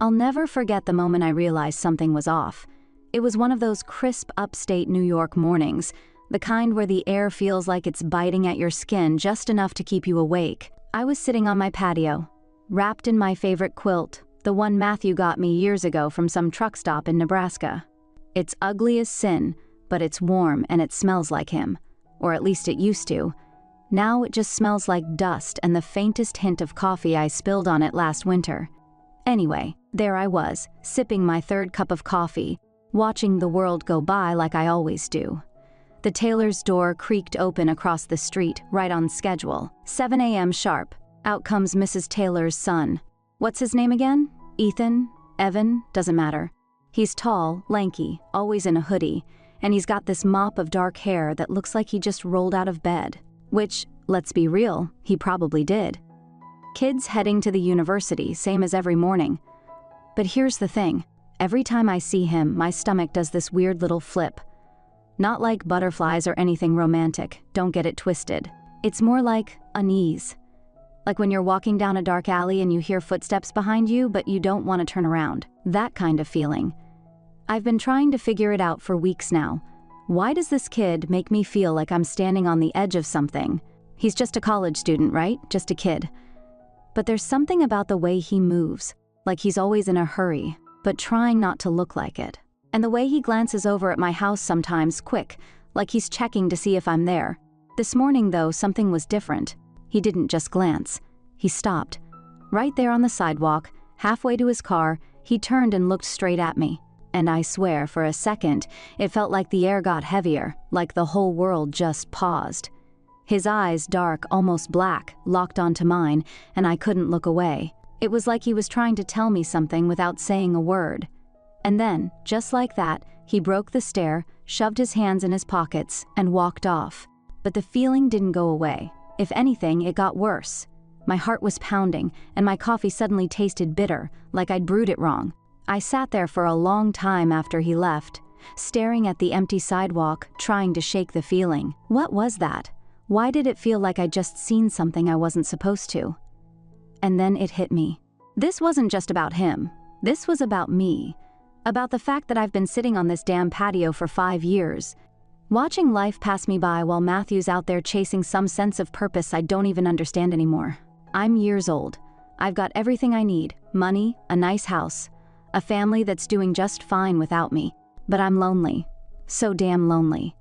I'll never forget the moment I realized something was off. It was one of those crisp upstate New York mornings, the kind where the air feels like it's biting at your skin just enough to keep you awake. I was sitting on my patio, wrapped in my favorite quilt, the one Matthew got me years ago from some truck stop in Nebraska. It's ugly as sin, but it's warm and it smells like him. Or at least it used to. Now it just smells like dust and the faintest hint of coffee I spilled on it last winter. Anyway, there I was, sipping my third cup of coffee, watching the world go by like I always do. The tailor's door creaked open across the street, right on schedule. 7 a.m. sharp. Out comes Mrs. Taylor's son. What's his name again? Ethan? Evan? Doesn't matter. He's tall, lanky, always in a hoodie, and he's got this mop of dark hair that looks like he just rolled out of bed. Which, let's be real, he probably did. Kids heading to the university, same as every morning. But here's the thing. Every time I see him, my stomach does this weird little flip. Not like butterflies or anything romantic, don't get it twisted. It's more like unease. Like when you're walking down a dark alley and you hear footsteps behind you, but you don't want to turn around. That kind of feeling. I've been trying to figure it out for weeks now. Why does this kid make me feel like I'm standing on the edge of something? He's just a college student, right? Just a kid. But there's something about the way he moves, like he's always in a hurry, but trying not to look like it. And the way he glances over at my house sometimes, quick, like he's checking to see if I'm there. This morning, though, something was different. He didn't just glance. He stopped. Right there on the sidewalk, halfway to his car, he turned and looked straight at me. And I swear, for a second, it felt like the air got heavier, like the whole world just paused. His eyes, dark, almost black, locked onto mine, and I couldn't look away. It was like he was trying to tell me something without saying a word. And then, just like that, he broke the stare, shoved his hands in his pockets, and walked off. But the feeling didn't go away. If anything, it got worse. My heart was pounding, and my coffee suddenly tasted bitter, like I'd brewed it wrong. I sat there for a long time after he left, staring at the empty sidewalk, trying to shake the feeling. What was that? Why did it feel like I'd just seen something I wasn't supposed to? And then it hit me. This wasn't just about him. This was about me. About the fact that I've been sitting on this damn patio for 5 years, watching life pass me by while Matthew's out there chasing some sense of purpose I don't even understand anymore. I'm years old. I've got everything I need, money, a nice house, a family that's doing just fine without me. But I'm lonely. So damn lonely.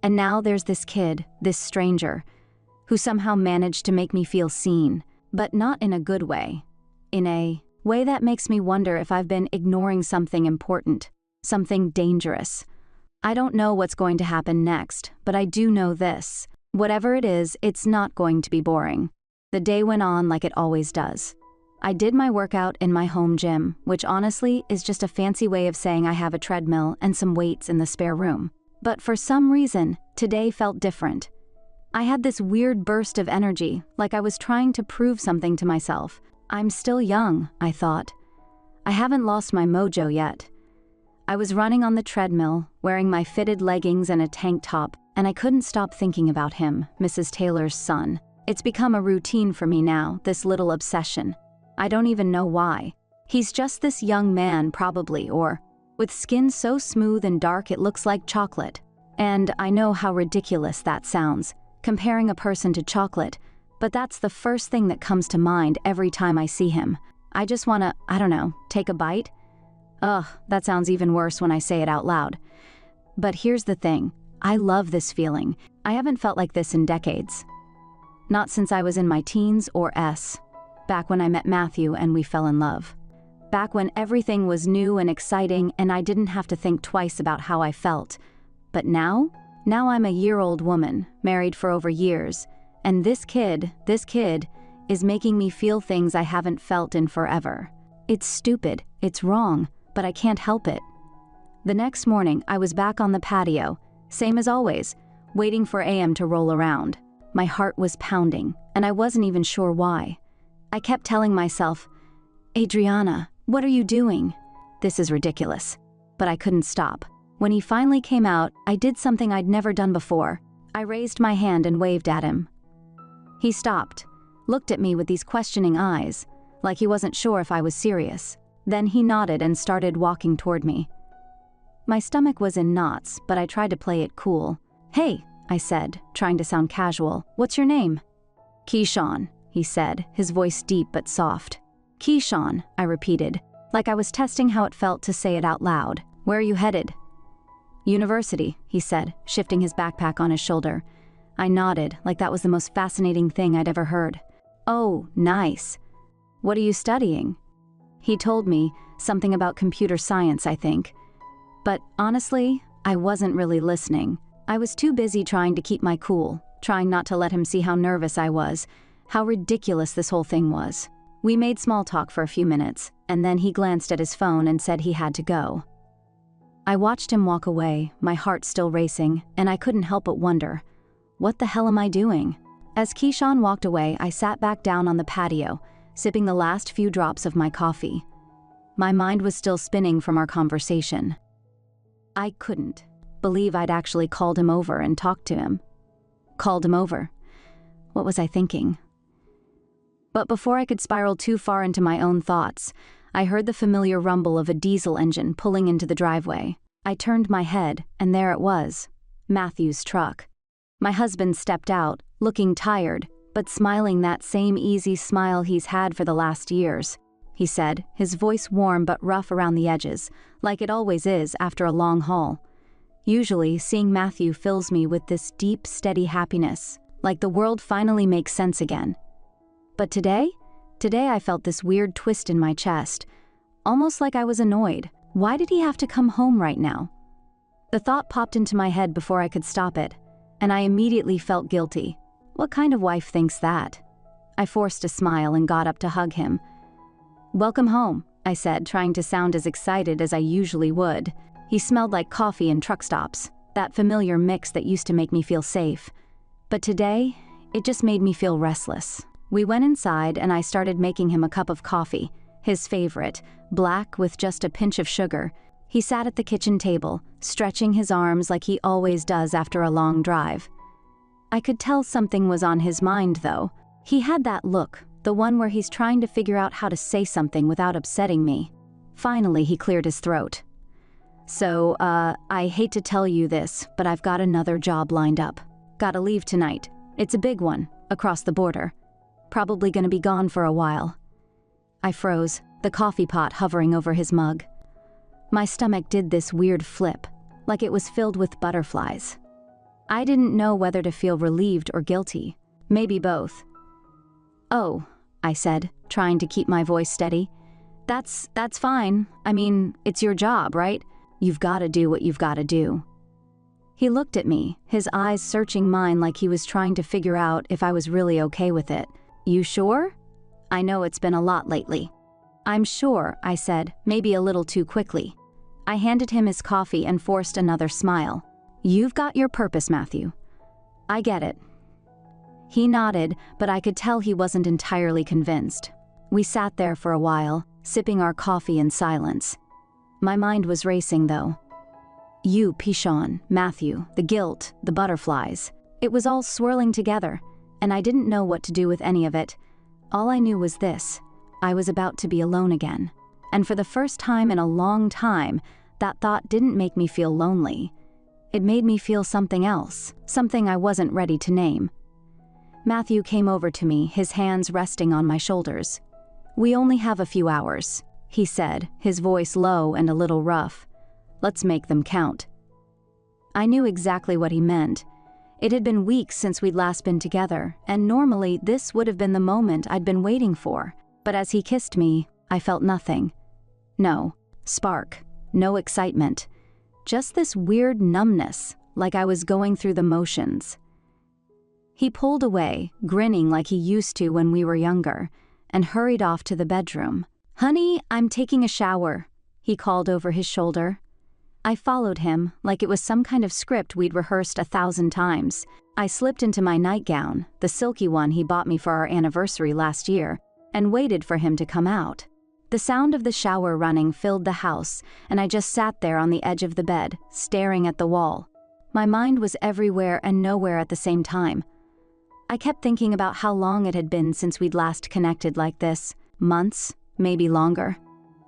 And now there's this kid, this stranger, who somehow managed to make me feel seen, but not in a good way. In a way that makes me wonder if I've been ignoring something important, something dangerous. I don't know what's going to happen next, but I do know this. Whatever it is, it's not going to be boring. The day went on like it always does. I did my workout in my home gym, which honestly is just a fancy way of saying I have a treadmill and some weights in the spare room. But for some reason, today felt different. I had this weird burst of energy, like I was trying to prove something to myself. I'm still young, I thought. I haven't lost my mojo yet. I was running on the treadmill, wearing my fitted leggings and a tank top, and I couldn't stop thinking about him, Mrs. Taylor's son. It's become a routine for me now, this little obsession. I don't even know why. He's just this young man, probably, or with skin so smooth and dark it looks like chocolate. And I know how ridiculous that sounds, comparing a person to chocolate, but that's the first thing that comes to mind every time I see him. I just wanna, take a bite? Ugh, that sounds even worse when I say it out loud. But here's the thing, I love this feeling. I haven't felt like this in decades. Not since I was in my teens or back when I met Matthew and we fell in love. Back when everything was new and exciting and I didn't have to think twice about how I felt. But now I'm a year-old woman, married for over years, and this kid is making me feel things I haven't felt in forever. It's stupid, it's wrong, but I can't help it. The next morning, I was back on the patio, same as always, waiting for AM to roll around. My heart was pounding, and I wasn't even sure why. I kept telling myself, Adriana, what are you doing? This is ridiculous. But I couldn't stop. When he finally came out, I did something I'd never done before. I raised my hand and waved at him. He stopped, looked at me with these questioning eyes, like he wasn't sure if I was serious. Then he nodded and started walking toward me. My stomach was in knots, but I tried to play it cool. "Hey," I said, trying to sound casual. "What's your name?" "Keyshawn," he said, his voice deep but soft. "Keyshawn," I repeated, like I was testing how it felt to say it out loud. "Where are you headed?" "University," he said, shifting his backpack on his shoulder. I nodded, like that was the most fascinating thing I'd ever heard. "Oh, nice. What are you studying?" He told me something about computer science, I think. But honestly, I wasn't really listening. I was too busy trying to keep my cool, trying not to let him see how nervous I was, how ridiculous this whole thing was. We made small talk for a few minutes, and then he glanced at his phone and said he had to go. I watched him walk away, my heart still racing, and I couldn't help but wonder, what the hell am I doing? As Keyshawn walked away, I sat back down on the patio, sipping the last few drops of my coffee. My mind was still spinning from our conversation. I couldn't believe I'd actually called him over and talked to him. Called him over. What was I thinking? But before I could spiral too far into my own thoughts, I heard the familiar rumble of a diesel engine pulling into the driveway. I turned my head, and there it was, Matthew's truck. My husband stepped out, looking tired, but smiling that same easy smile he's had for the last years. He said, his voice warm but rough around the edges, like it always is after a long haul. Usually, seeing Matthew fills me with this deep, steady happiness, like the world finally makes sense again. But today I felt this weird twist in my chest, almost like I was annoyed. Why did he have to come home right now? The thought popped into my head before I could stop it, and I immediately felt guilty. What kind of wife thinks that? I forced a smile and got up to hug him. "Welcome home," I said, trying to sound as excited as I usually would. He smelled like coffee and truck stops, that familiar mix that used to make me feel safe. But today, it just made me feel restless. We went inside and I started making him a cup of coffee, his favorite, black with just a pinch of sugar. He sat at the kitchen table, stretching his arms like he always does after a long drive. I could tell something was on his mind, though. He had that look, the one where he's trying to figure out how to say something without upsetting me. Finally, he cleared his throat. "So, I hate to tell you this, but I've got another job lined up. Gotta leave tonight. It's a big one, across the border. Probably gonna be gone for a while." I froze, the coffee pot hovering over his mug. My stomach did this weird flip, like it was filled with butterflies. I didn't know whether to feel relieved or guilty, maybe both. "Oh," I said, trying to keep my voice steady. That's fine. I mean, it's your job, right? You've gotta do what you've gotta do." He looked at me, his eyes searching mine like he was trying to figure out if I was really okay with it. "You sure? I know it's been a lot lately." "I'm sure," I said, maybe a little too quickly. I handed him his coffee and forced another smile. "You've got your purpose, Matthew. I get it." He nodded, but I could tell he wasn't entirely convinced. We sat there for a while, sipping our coffee in silence. My mind was racing, though. You, Keyshawn, Matthew, the guilt, the butterflies. It was all swirling together, and I didn't know what to do with any of it. All I knew was this: I was about to be alone again. And for the first time in a long time, that thought didn't make me feel lonely. It made me feel something else, something I wasn't ready to name. Matthew came over to me, his hands resting on my shoulders. "We only have a few hours," he said, his voice low and a little rough. "Let's make them count." I knew exactly what he meant. It had been weeks since we'd last been together, and normally this would have been the moment I'd been waiting for. But as he kissed me, I felt nothing. No spark, no excitement. Just this weird numbness, like I was going through the motions. He pulled away, grinning like he used to when we were younger, and hurried off to the bedroom. "Honey, I'm taking a shower," he called over his shoulder. I followed him, like it was some kind of script we'd rehearsed 1,000 times. I slipped into my nightgown, the silky one he bought me for our anniversary last year, and waited for him to come out. The sound of the shower running filled the house, and I just sat there on the edge of the bed, staring at the wall. My mind was everywhere and nowhere at the same time. I kept thinking about how long it had been since we'd last connected like this. Months, maybe longer.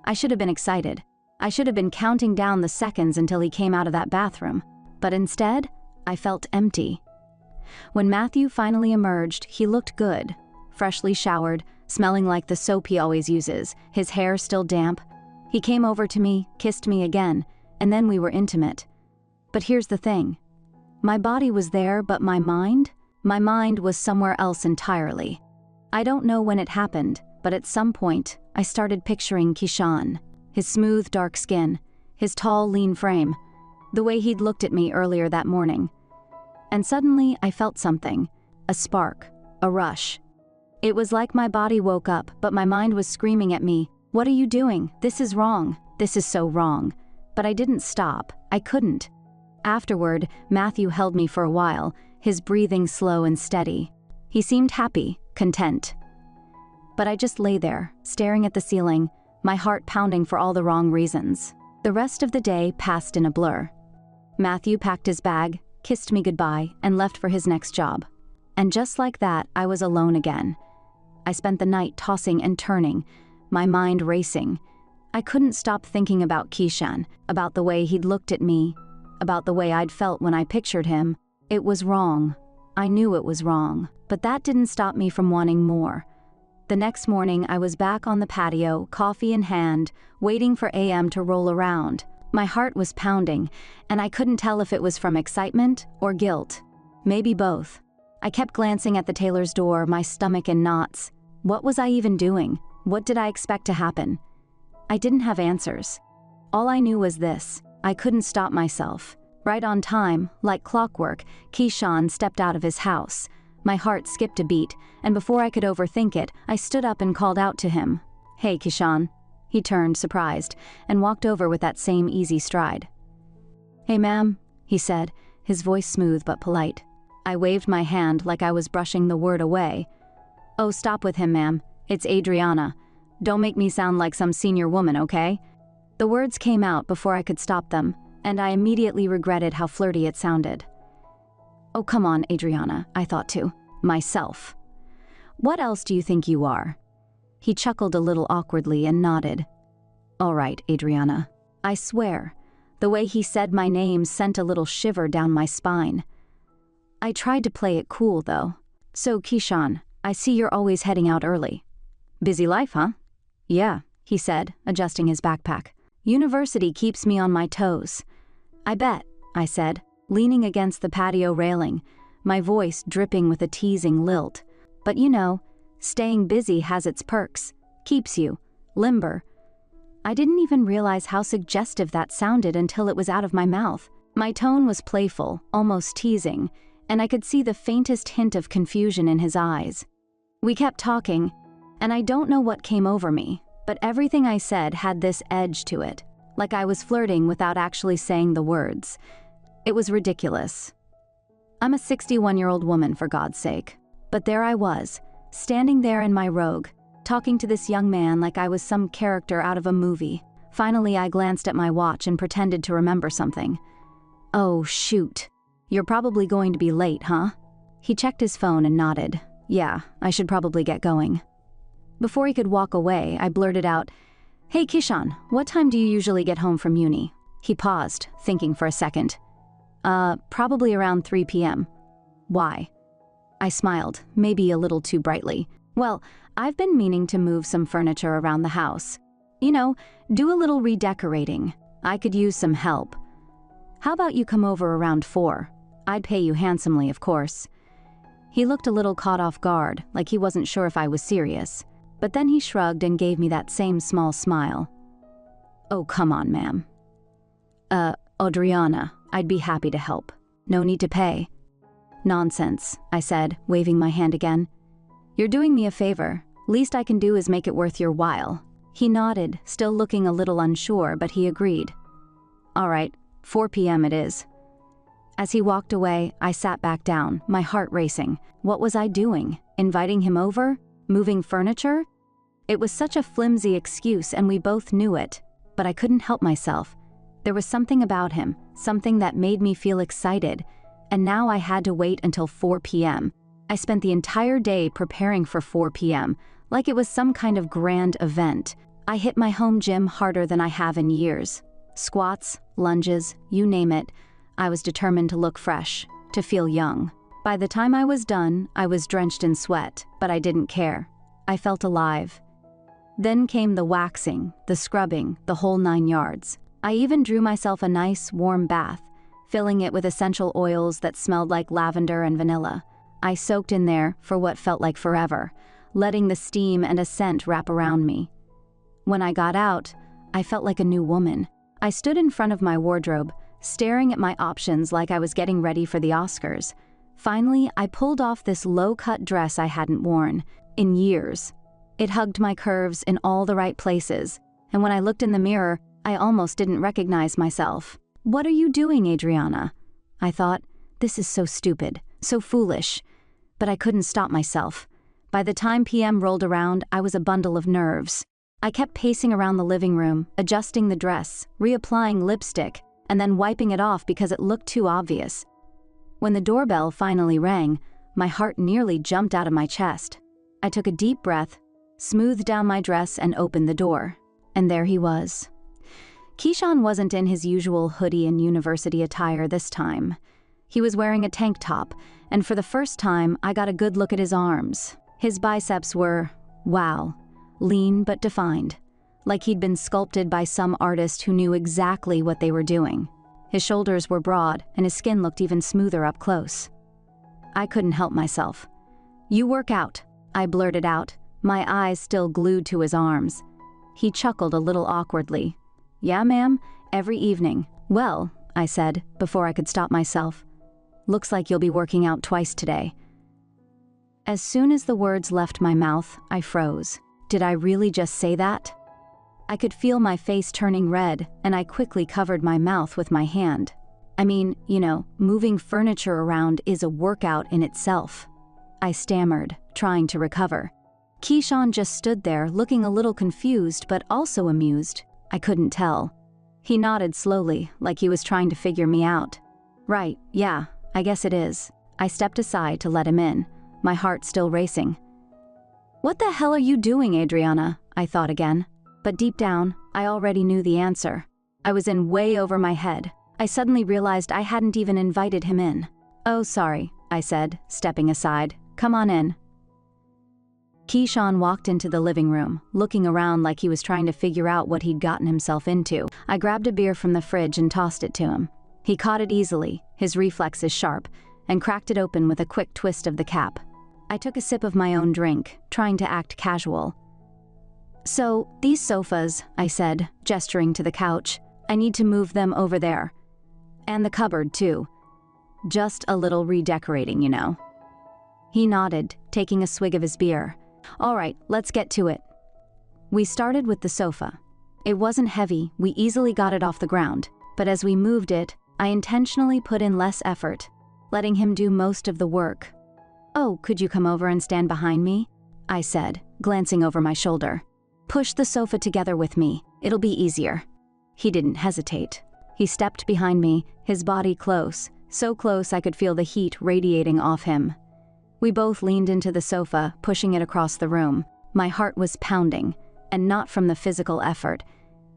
I should have been excited. I should have been counting down the seconds until he came out of that bathroom. But instead, I felt empty. When Matthew finally emerged, he looked good. Freshly showered, smelling like the soap he always uses, his hair still damp. He came over to me, kissed me again, and then we were intimate. But here's the thing. My body was there, but my mind was somewhere else entirely. I don't know when it happened, but at some point, I started picturing Kishan. His smooth, dark skin, his tall, lean frame, the way he'd looked at me earlier that morning. And suddenly, I felt something, a spark, a rush. It was like my body woke up, but my mind was screaming at me, "What are you doing? This is wrong. This is so wrong." But I didn't stop. I couldn't. Afterward, Matthew held me for a while, his breathing slow and steady. He seemed happy, content. But I just lay there, staring at the ceiling, my heart pounding for all the wrong reasons. The rest of the day passed in a blur. Matthew packed his bag, kissed me goodbye, and left for his next job. And just like that, I was alone again. I spent the night tossing and turning, my mind racing. I couldn't stop thinking about Kishan, about the way he'd looked at me, about the way I'd felt when I pictured him. It was wrong. I knew it was wrong, but that didn't stop me from wanting more. The next morning, I was back on the patio, coffee in hand, waiting for AM to roll around. My heart was pounding, and I couldn't tell if it was from excitement or guilt. Maybe both. I kept glancing at the tailor's door, my stomach in knots. What was I even doing? What did I expect to happen? I didn't have answers. All I knew was this: I couldn't stop myself. Right on time, like clockwork, Kishan stepped out of his house. My heart skipped a beat, and before I could overthink it, I stood up and called out to him. "Hey, Kishan." He turned, surprised, and walked over with that same easy stride. "Hey, ma'am," he said, his voice smooth but polite. I waved my hand like I was brushing the word away. "Oh, stop with him, ma'am. It's Adriana. Don't make me sound like some senior woman, okay?" The words came out before I could stop them, and I immediately regretted how flirty it sounded. "Oh, come on, Adriana," I thought to myself. "What else do you think you are?" He chuckled a little awkwardly and nodded. "All right, Adriana." I swear, the way he said my name sent a little shiver down my spine. I tried to play it cool, though. "So, Kishan, I see you're always heading out early. Busy life, huh?" "Yeah," he said, adjusting his backpack. "University keeps me on my toes." "I bet," I said, leaning against the patio railing, my voice dripping with a teasing lilt. "But you know, staying busy has its perks. Keeps you limber." I didn't even realize how suggestive that sounded until it was out of my mouth. My tone was playful, almost teasing, and I could see the faintest hint of confusion in his eyes. We kept talking, and I don't know what came over me, but everything I said had this edge to it, like I was flirting without actually saying the words. It was ridiculous. I'm a 61-year-old woman, for God's sake. But there I was, standing there in my rogue, talking to this young man like I was some character out of a movie. Finally, I glanced at my watch and pretended to remember something. "Oh, shoot. You're probably going to be late, huh?" He checked his phone and nodded. "Yeah, I should probably get going." Before he could walk away, I blurted out, "Hey, Kishan, what time do you usually get home from uni?" He paused, thinking for a second. Probably around 3 p.m. "Why?" I smiled, maybe a little too brightly. "Well, I've been meaning to move some furniture around the house. You know, do a little redecorating. I could use some help. How about you come over around 4? I'd pay you handsomely, of course." He looked a little caught off guard, like he wasn't sure if I was serious. But then he shrugged and gave me that same small smile. "Oh, come on, ma'am." Adriana, I'd be happy to help. No need to pay." "Nonsense," I said, waving my hand again. "You're doing me a favor. Least I can do is make it worth your while." He nodded, still looking a little unsure, but he agreed. "All right, 4 p.m. it is." As he walked away, I sat back down, my heart racing. What was I doing? Inviting him over? Moving furniture? It was such a flimsy excuse, and we both knew it, but I couldn't help myself. There was something about him, something that made me feel excited, and now I had to wait until 4 p.m. I spent the entire day preparing for 4 p.m., like it was some kind of grand event. I hit my home gym harder than I have in years. Squats, lunges, you name it. I was determined to look fresh, to feel young. By the time I was done, I was drenched in sweat, but I didn't care. I felt alive. Then came the waxing, the scrubbing, the whole 9 yards. I even drew myself a nice, warm bath, filling it with essential oils that smelled like lavender and vanilla. I soaked in there for what felt like forever, letting the steam and a scent wrap around me. When I got out, I felt like a new woman. I stood in front of my wardrobe, staring at my options like I was getting ready for the Oscars. Finally, I pulled off this low-cut dress I hadn't worn in years. It hugged my curves in all the right places, and when I looked in the mirror, I almost didn't recognize myself. "What are you doing, Adriana?" I thought, this is so stupid, so foolish. But I couldn't stop myself. By the time PM rolled around, I was a bundle of nerves. I kept pacing around the living room, adjusting the dress, reapplying lipstick, and then wiping it off because it looked too obvious. When the doorbell finally rang, my heart nearly jumped out of my chest. I took a deep breath, smoothed down my dress, and opened the door. And there he was. Keyshawn wasn't in his usual hoodie and university attire this time. He was wearing a tank top, and for the first time, I got a good look at his arms. His biceps were, wow, lean but defined, like he'd been sculpted by some artist who knew exactly what they were doing. His shoulders were broad, and his skin looked even smoother up close. I couldn't help myself. "You work out," I blurted out, my eyes still glued to his arms. He chuckled a little awkwardly. "Yeah, ma'am, every evening." "Well," I said, before I could stop myself, "looks like you'll be working out twice today." As soon as the words left my mouth, I froze. Did I really just say that? I could feel my face turning red, and I quickly covered my mouth with my hand. I mean, moving furniture around is a workout in itself. I stammered, trying to recover. Keyshawn just stood there, looking a little confused, but also amused. I couldn't tell. He nodded slowly, like he was trying to figure me out. "Right, yeah, I guess it is." I stepped aside to let him in, my heart still racing. "What the hell are you doing, Adriana?" I thought again. But deep down, I already knew the answer. I was in way over my head. I suddenly realized I hadn't even invited him in. "Oh, sorry," I said, stepping aside. "Come on in." Keyshawn walked into the living room, looking around like he was trying to figure out what he'd gotten himself into. I grabbed a beer from the fridge and tossed it to him. He caught it easily, his reflexes sharp, and cracked it open with a quick twist of the cap. I took a sip of my own drink, trying to act casual. "So, these sofas," I said, gesturing to the couch, "I need to move them over there. And the cupboard, too. Just a little redecorating, He nodded, taking a swig of his beer. "All right, let's get to it." We started with the sofa. It wasn't heavy, we easily got it off the ground, but as we moved it, I intentionally put in less effort, letting him do most of the work. "Oh, could you come over and stand behind me?" I said, glancing over my shoulder. "Push the sofa together with me, it'll be easier." He didn't hesitate. He stepped behind me, his body close, so close I could feel the heat radiating off him. We both leaned into the sofa, pushing it across the room. My heart was pounding, and not from the physical effort.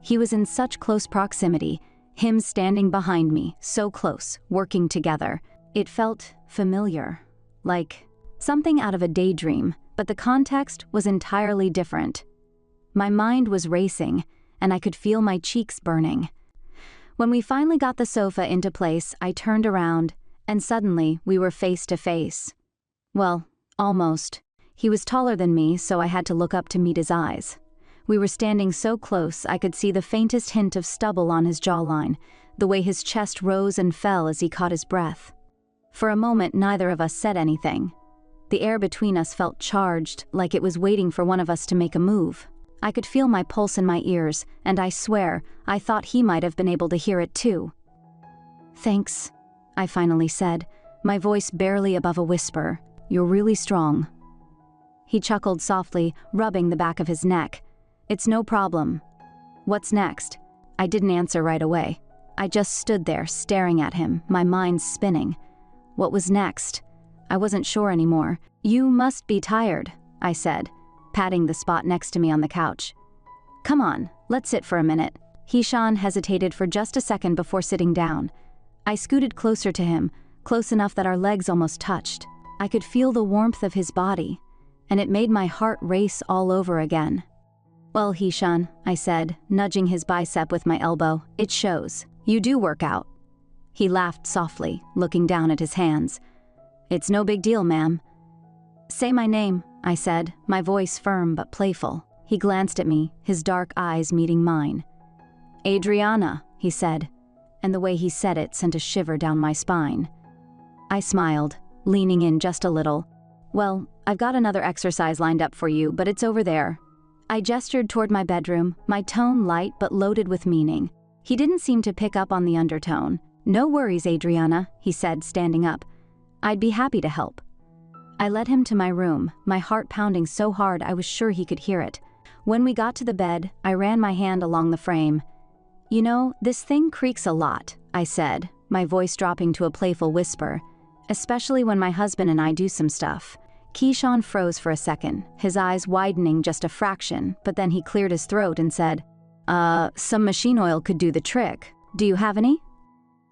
He was in such close proximity, him standing behind me, so close, working together. It felt familiar, like something out of a daydream, but the context was entirely different. My mind was racing, and I could feel my cheeks burning. When we finally got the sofa into place, I turned around, and suddenly we were face to face. Well, almost. He was taller than me, so I had to look up to meet his eyes. We were standing so close I could see the faintest hint of stubble on his jawline, the way his chest rose and fell as he caught his breath. For a moment, neither of us said anything. The air between us felt charged, like it was waiting for one of us to make a move. I could feel my pulse in my ears, and I swear, I thought he might have been able to hear it too. "Thanks," I finally said, my voice barely above a whisper. "You're really strong." He chuckled softly, rubbing the back of his neck. "It's no problem." "What's next?" I didn't answer right away. I just stood there, staring at him, my mind spinning. What was next? I wasn't sure anymore. "You must be tired," I said, patting the spot next to me on the couch. Come on, let's sit for a minute. Keyshawn hesitated for just a second before sitting down. I scooted closer to him, close enough that our legs almost touched. I could feel the warmth of his body, and it made my heart race all over again. Well, Keyshawn, I said, nudging his bicep with my elbow, it shows. You do work out. He laughed softly, looking down at his hands. It's no big deal, ma'am. Say my name, I said, my voice firm but playful. He glanced at me, his dark eyes meeting mine. Adriana, he said, and the way he said it sent a shiver down my spine. I smiled, leaning in just a little. Well, I've got another exercise lined up for you, but it's over there. I gestured toward my bedroom, my tone light but loaded with meaning. He didn't seem to pick up on the undertone. No worries, Adriana, he said, standing up. I'd be happy to help. I led him to my room, my heart pounding so hard I was sure he could hear it. When we got to the bed, I ran my hand along the frame. You know, this thing creaks a lot, I said, my voice dropping to a playful whisper, especially when my husband and I do some stuff. Keyshawn froze for a second, his eyes widening just a fraction, but then he cleared his throat and said, some machine oil could do the trick. Do you have any?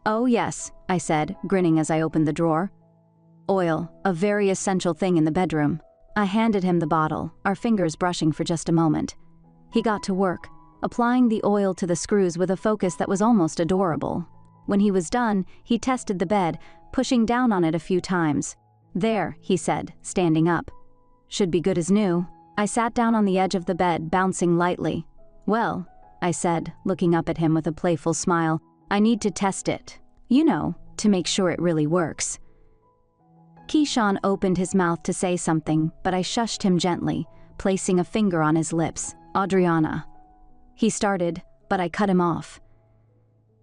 Oh yes, I said, grinning as I opened the drawer. Oil, a very essential thing in the bedroom. I handed him the bottle, our fingers brushing for just a moment. He got to work, applying the oil to the screws with a focus that was almost adorable. When he was done, he tested the bed, pushing down on it a few times. There, he said, standing up. Should be good as new. I sat down on the edge of the bed, bouncing lightly. Well, I said, looking up at him with a playful smile, I need to test it. You know, to make sure it really works. Keyshawn opened his mouth to say something, but I shushed him gently, placing a finger on his lips. Adriana. He started, but I cut him off.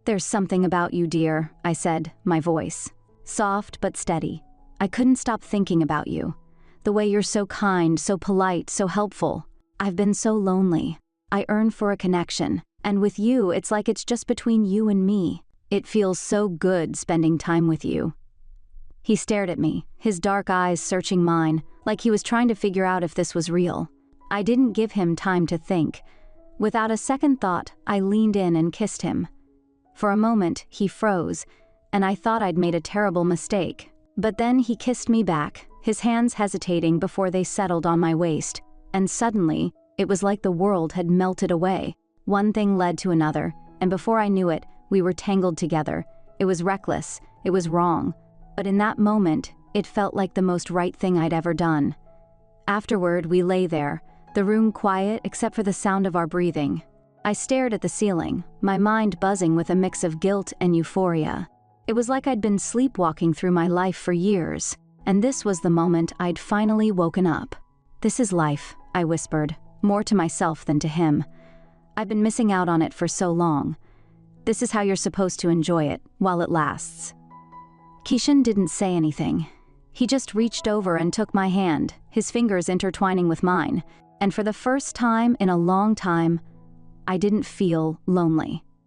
There's something about you, dear, I said, my voice. Soft but steady. I couldn't stop thinking about you. The way you're so kind, so polite, so helpful. I've been so lonely. I yearn for a connection, and with you, it's like it's just between you and me. It feels so good spending time with you. He stared at me, his dark eyes searching mine, like he was trying to figure out if this was real. I didn't give him time to think. Without a second thought, I leaned in and kissed him. For a moment, he froze, and I thought I'd made a terrible mistake. But then he kissed me back, his hands hesitating before they settled on my waist, and suddenly, it was like the world had melted away. One thing led to another, and before I knew it, we were tangled together. It was reckless, it was wrong, but in that moment, it felt like the most right thing I'd ever done. Afterward, we lay there, the room quiet except for the sound of our breathing. I stared at the ceiling, my mind buzzing with a mix of guilt and euphoria. It was like I'd been sleepwalking through my life for years, and this was the moment I'd finally woken up. This is life, I whispered, more to myself than to him. I've been missing out on it for so long. This is how you're supposed to enjoy it, while it lasts. Keyshawn didn't say anything. He just reached over and took my hand, his fingers intertwining with mine, and for the first time in a long time, I didn't feel lonely.